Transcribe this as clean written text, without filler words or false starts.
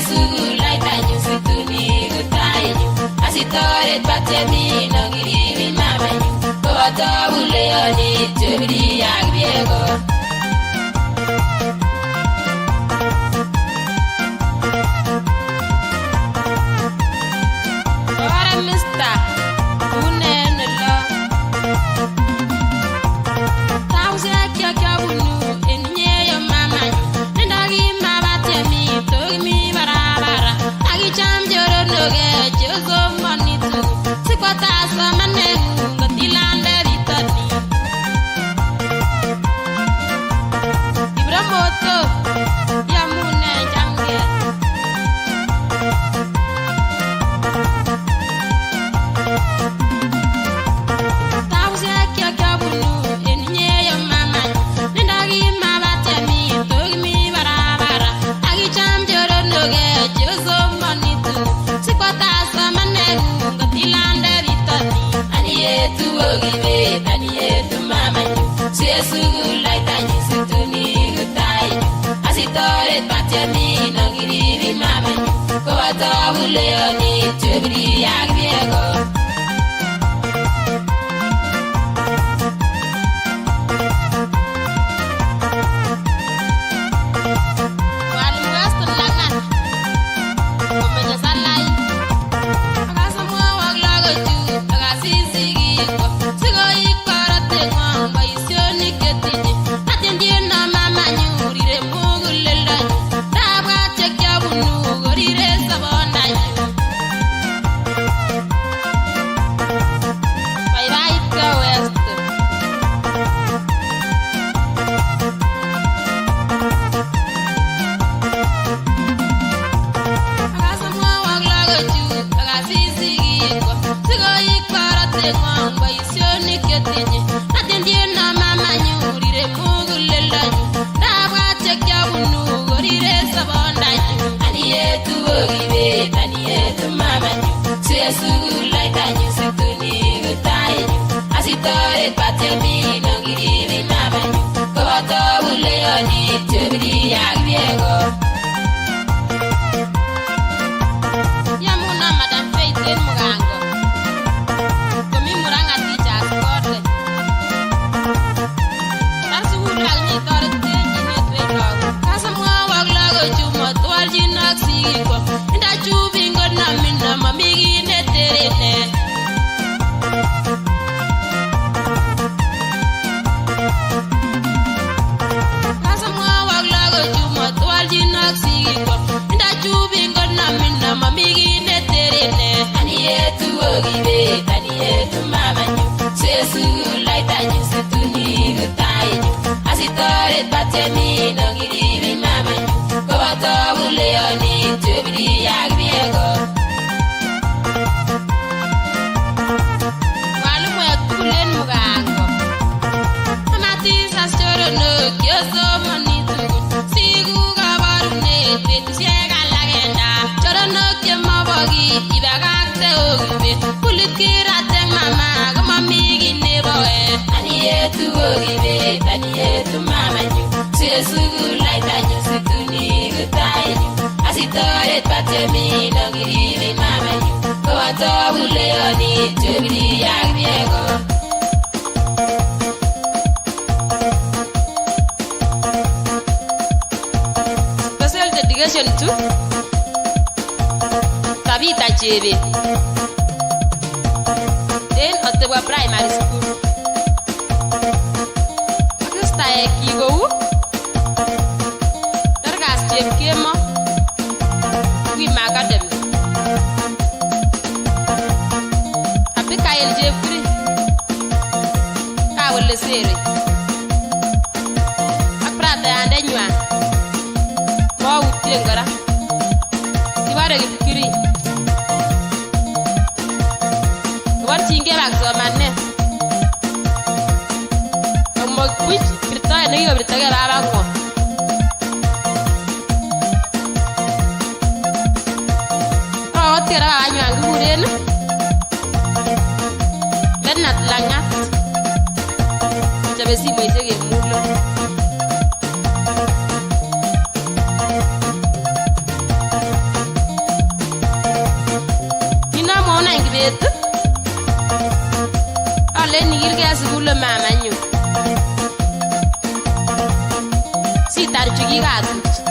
sugul laitanyu situni kutainyu asitoret batemi nongiribi mamanyu koboto buleyonit chebiri ak biego. Ora Mr. Unenelo Tausia kya bunu enye yo mamanyu ndagi mabatemi togi barabara agi cham joro noge jogo monitu sikwata samane ngotilande bitani Ibramoto yamune jange Tausia kya bunu enye yo mamanyu ndagi mabatemi togi barabara agi cham joro noge jogo monitu sikwata samane ngotilande bitani anietu ogibe anietu mamanyu sugul laitanyu situni kutainyu asitoret batemi nongiribi mamanyu koboto buleyonit chebiri ak biego. Sugul laitanyu situni kutainyu asitoret batemi nongiribi mamanyu koboto buleyonit chebiri ak biego. Yamuna Madam Faith en Mugango komi Murang'a Teachers College asugul ak nyitoret tenjinet we lagok kasamwawok lagochu motwolchin ak sigikwa ndachubingo namina mamigi neterene kasamwawok lagochu motwolchin ak sigikwa ndachubingo namina mamigi neterene anietu ogibet anietu mamanyu sugul laitanyu situni kutainyu asitoret batemi nongiribi mamanyu koboto buleyonit chebiri ak biego. Mwalimuek tugul en Mugango amatisas choronok chesomoni tugul siku kabarunet betusiek alak enda choronok chemoboki ibakakte okibet kulit kirate mama komami kiy neboe anietu okibet anietu mamanyu sugul laitanyu situni kutainyu asitoret batemi nongiribi mamanyu koboto buleyonit chebiri ak biego. Special dedication to Tabitha Chebet en Otebwa Primary School. Kristaek kikou Dorcas Chepkemo Wim Academy Abigail Jeffrey Kawole Sere ak brother andenywan Mautien kora kibore Kipkiri kiborchingei bak somanet komok buch birtoet nekikobirtogei babang'wong. Awoti kora babanywan kikuren Bernard Lang'at chobe simoisiek en mulot. bet alen igilgei sukul mamanyu sitar chu kikatuch